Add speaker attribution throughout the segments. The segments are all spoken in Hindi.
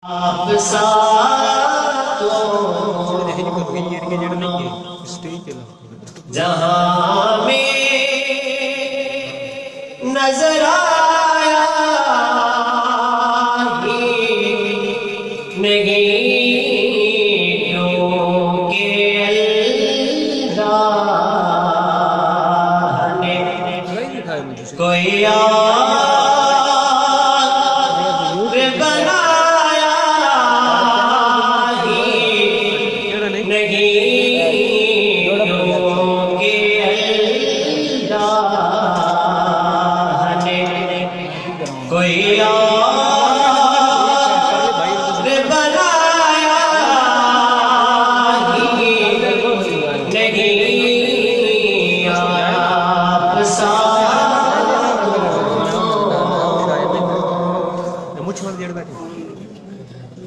Speaker 1: आप सा तो जहां में नजर आया ही नहीं, क्योंकि अल्लाह ने कोई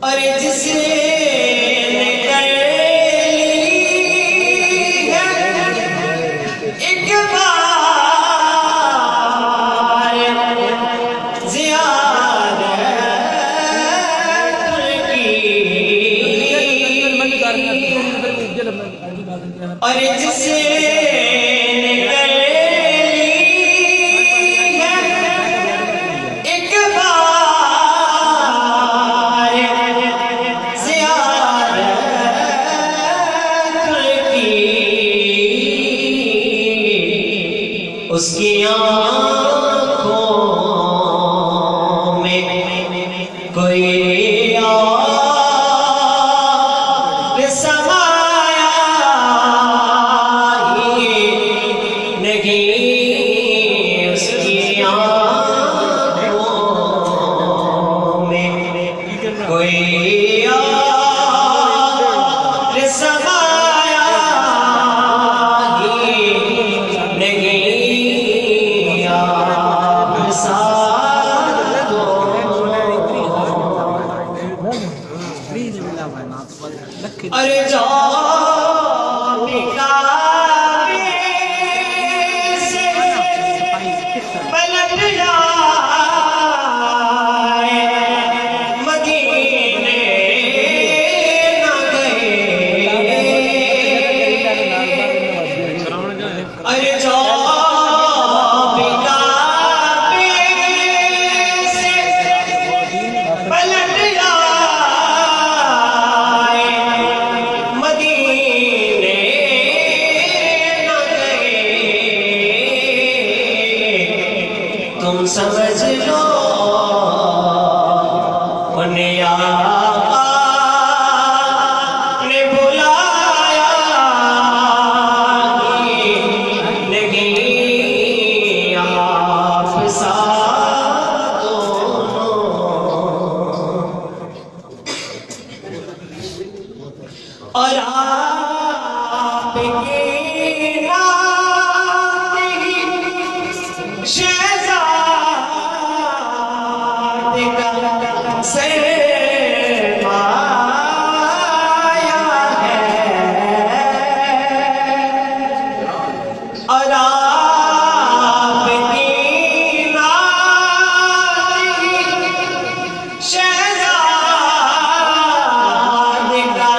Speaker 1: अरे जिसने कर ली है एक बार ज़ियारत की, अरे जिसने उसकी आँखों में कोई और समाया ही नहीं, उसकी आँखों में कोई और समाया ही नहीं। अरे जाओ निकाले से पलट जाए, मदीने न गए। अरे जाओ निकाले से पलट तुम समझ लो उन्हें आका ने बुलाया नहीं, आप सा दोनों। और आपके सरमाया है, और आपकी शहजाद का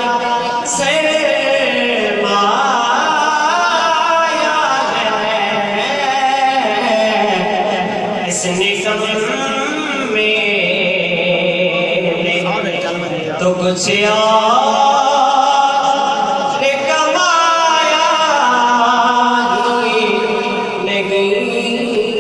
Speaker 1: सरमाया है। इसने तो कुछ और कमाया नहीं।